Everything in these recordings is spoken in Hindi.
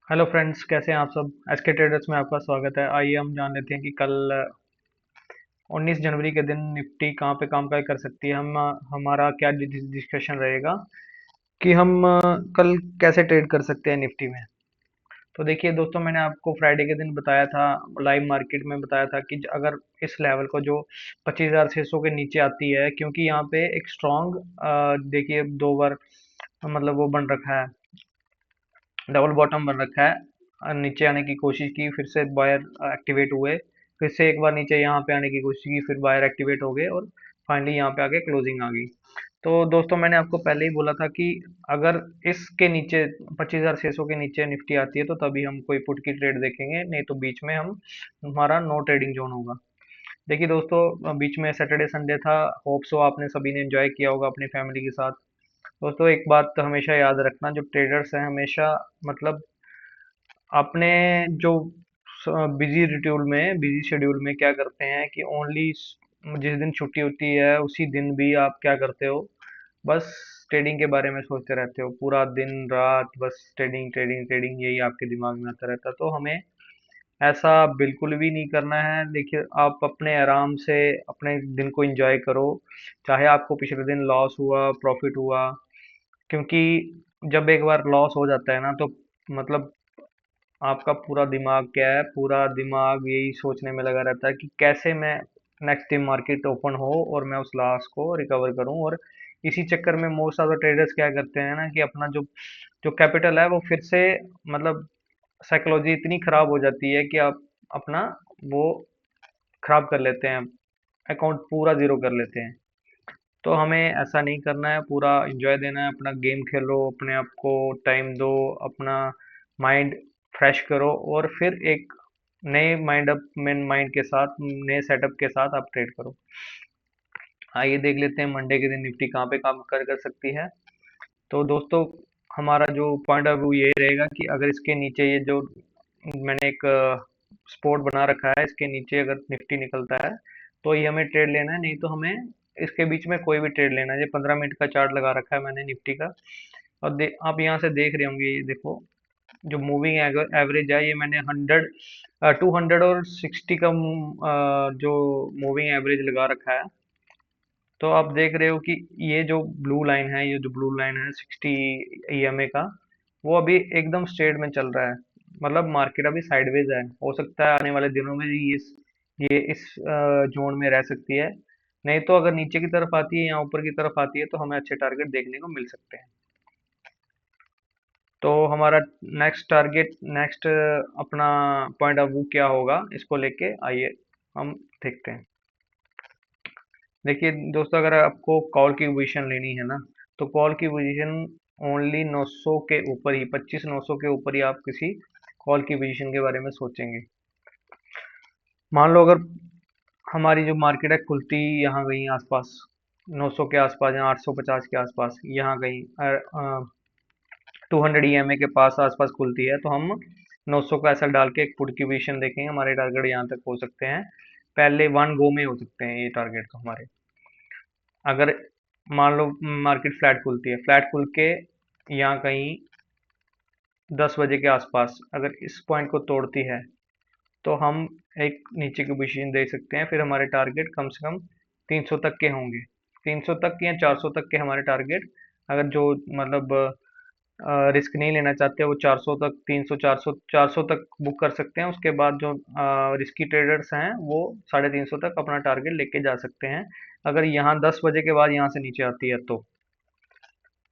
हेलो फ्रेंड्स, कैसे हैं आप सब। एसके ट्रेडर्स में आपका स्वागत है। आइए हम जान लेते हैं कि कल 19 जनवरी के दिन निफ्टी कहाँ पे कामकाज कर सकती है। हमारा क्या डिस्कशन रहेगा कि हम कल कैसे ट्रेड कर सकते हैं निफ्टी में। तो देखिए दोस्तों, मैंने आपको फ्राइडे के दिन बताया था, लाइव मार्केट में बताया था कि अगर इस लेवल को जो 25,600 के नीचे आती है, क्योंकि यहाँ पे एक स्ट्रॉन्ग देखिए दो बार मतलब वो बन रखा है, डबल बॉटम बन रखा है। नीचे आने की कोशिश की, फिर से बायर एक्टिवेट हुए, फिर से एक बार नीचे यहाँ पे आने की कोशिश की, फिर बायर एक्टिवेट हो गए और फाइनली यहाँ पे आके क्लोजिंग आ गई। तो दोस्तों, मैंने आपको पहले ही बोला था कि अगर इसके नीचे 25,600 के नीचे निफ्टी आती है तो तभी हम कोई पुट की ट्रेड देखेंगे, नहीं तो बीच में हम हमारा नो ट्रेडिंग जोन होगा। देखिए दोस्तों, बीच में सैटरडे संडे था। होप सो आपने सभी ने एंजॉय किया होगा अपनी फैमिली के साथ। दोस्तों, एक बात तो हमेशा याद रखना, जो ट्रेडर्स हैं हमेशा मतलब अपने जो बिजी शेड्यूल में क्या करते हैं कि ओनली जिस दिन छुट्टी होती है उसी दिन भी आप क्या करते हो, बस ट्रेडिंग के बारे में सोचते रहते हो। पूरा दिन रात बस ट्रेडिंग ट्रेडिंग ट्रेडिंग, यही आपके दिमाग में आता रहता है। तो हमें ऐसा बिल्कुल भी नहीं करना है। देखिए, आप अपने आराम से अपने दिन को एंजॉय करो, चाहे आपको पिछले दिन लॉस हुआ प्रॉफिट हुआ। क्योंकि जब एक बार लॉस हो जाता है ना, तो मतलब आपका पूरा दिमाग क्या है, पूरा दिमाग यही सोचने में लगा रहता है कि कैसे मैं नेक्स्ट डे मार्केट ओपन हो और मैं उस लॉस को रिकवर करूं। और इसी चक्कर में मोस्ट ऑफ द ट्रेडर्स क्या करते हैं ना कि अपना जो जो कैपिटल है वो फिर से मतलब साइकोलॉजी इतनी खराब हो जाती है कि आप अपना वो खराब कर लेते हैं, अकाउंट पूरा जीरो कर लेते हैं। तो हमें ऐसा नहीं करना है, पूरा एंजॉय देना है, अपना गेम खेलो, अपने आप को टाइम दो, अपना माइंड फ्रेश करो और फिर एक नए माइंड के साथ, नए सेटअप के साथ आप ट्रेड करो। आइए देख लेते हैं मंडे के दिन निफ्टी कहाँ पे काम कर सकती है। तो दोस्तों, हमारा जो पॉइंट ऑफ व्यू ये रहेगा कि अगर इसके नीचे ये जो मैंने एक स्पोर्ट बना रखा है, इसके नीचे अगर निफ्टी निकलता है तो ये हमें ट्रेड लेना है, नहीं तो हमें इसके बीच में कोई भी ट्रेड लेना है। ये 15 मिनट का चार्ट लगा रखा है मैंने निफ्टी का। और आप यहाँ से देख रहे होंगे, ये देखो जो मूविंग एवरेज है, ये मैंने 260 का जो मूविंग एवरेज लगा रखा है। तो आप देख रहे हो कि ये जो ब्लू लाइन है, ये जो ब्लू लाइन है 60 ईएमए का, वो अभी एकदम स्ट्रेट में चल रहा है। मतलब मार्केट अभी साइडवेज है। हो सकता है आने वाले दिनों में ये इस जोन में रह सकती है। नहीं तो अगर नीचे की तरफ आती है या ऊपर की तरफ आती है तो हमें अच्छे टारगेट देखने को मिल सकते हैं। तो हमारा नेक्स्ट अपना पॉइंट ऑफ व्यू क्या होगा, इसको लेके आइए हम देखते हैं। देखिए दोस्तों, अगर आपको कॉल की पोजीशन लेनी है ना, तो कॉल की पोजीशन ओनली 900 के ऊपर ही, 25,900 के ऊपर ही आप किसी कॉल की पोजीशन के बारे में सोचेंगे। मान लो अगर हमारी जो मार्केट है खुलती यहाँ गई आसपास 900 के आसपास या 850 के आसपास, यहाँ गई 200 ईएमए के पास आसपास खुलती है, तो हम 900 का ऐसा डाल के एक पुट की पोजीशन देखेंगे। हमारे टारगेट यहाँ तक हो सकते हैं, पहले वन गो में हो सकते हैं ये टारगेट तो हमारे। अगर मान लो मार्केट फ्लैट खुलती है, फ्लैट खुल के यहाँ कहीं 10 बजे के आसपास अगर इस पॉइंट को तोड़ती है, तो हम एक नीचे की पोजीशन दे सकते हैं। फिर हमारे टारगेट कम से कम 300 तक के होंगे, 300 तक या 400 तक के हमारे टारगेट। अगर जो मतलब रिस्क नहीं लेना चाहते वो 400 तक, 300, 400, 400 तक बुक कर सकते हैं। उसके बाद जो रिस्की ट्रेडर्स हैं वो 350 तक अपना टारगेट लेके जा सकते हैं। अगर यहाँ 10 बजे के बाद यहाँ से नीचे आती है, तो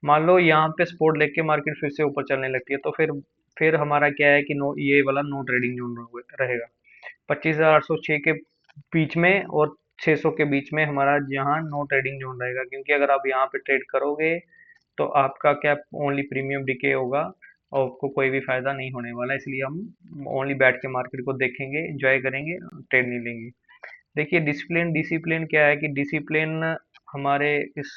मान लो यहाँ पे सपोर्ट लेके मार्केट फिर से ऊपर चलने लगती है, तो फिर हमारा क्या है कि नो, ये वाला नो ट्रेडिंग जोन रहेगा 25,806 के बीच में और 600 के बीच में। हमारा यहाँ नो ट्रेडिंग जोन रहेगा, क्योंकि अगर आप यहाँ पे ट्रेड करोगे तो आपका क्या ओनली प्रीमियम डिके होगा और आपको कोई भी फायदा नहीं होने वाला। इसलिए हम ओनली बैठ के मार्केट को देखेंगे, एंजॉय करेंगे, ट्रेड नहीं लेंगे। देखिए डिसिप्लिन डिसिप्लिन क्या है कि डिसिप्लिन हमारे इस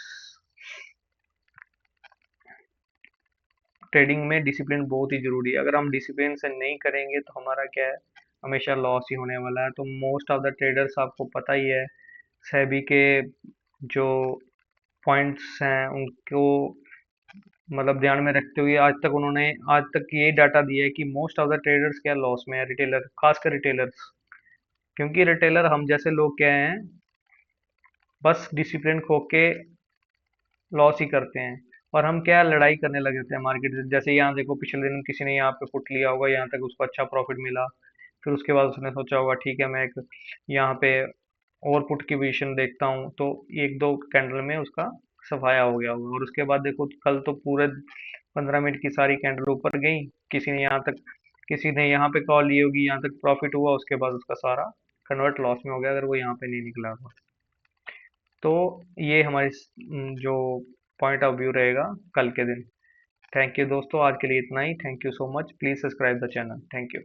ट्रेडिंग में डिसिप्लिन बहुत ही जरूरी है। अगर हम डिसिप्लिन से नहीं करेंगे तो हमारा क्या है, हमेशा लॉस ही होने वाला है। तो मोस्ट ऑफ द ट्रेडर्स, आपको पता ही है, सेबी के जो पॉइंट्स हैं उनको मतलब ध्यान में रखते हुए आज तक ये डाटा दिया है कि मोस्ट ऑफ द ट्रेडर्स क्या लॉस में है, रिटेलर, खासकर रिटेलर्स। क्योंकि रिटेलर हम जैसे लोग क्या हैं, बस डिसिप्लिन खो के लॉस ही करते हैं। और हम क्या लड़ाई करने लगे थे मार्केट से। जैसे यहाँ देखो, पिछले दिन किसी ने यहाँ पे पुट लिया होगा, यहाँ तक उसको अच्छा प्रॉफिट मिला। फिर उसके बाद उसने सोचा होगा ठीक है, मैं एक यहाँ पे और पुट की पोजीशन देखता हूँ, तो एक दो कैंडल में उसका सफाया हो गया होगा। और उसके बाद देखो कल तो पूरे 15 मिनट की सारी कैंडल ऊपर गई। किसी ने यहाँ पे कॉल ली होगी, यहाँ तक प्रॉफिट हुआ, उसके बाद उसका सारा कन्वर्ट लॉस में हो गया अगर वो यहाँ पे नहीं निकला होगा। तो ये हमारी जो पॉइंट ऑफ व्यू रहेगा कल के दिन। थैंक यू दोस्तों, आज के लिए इतना ही। Thank you so much, please subscribe the channel. Thank you.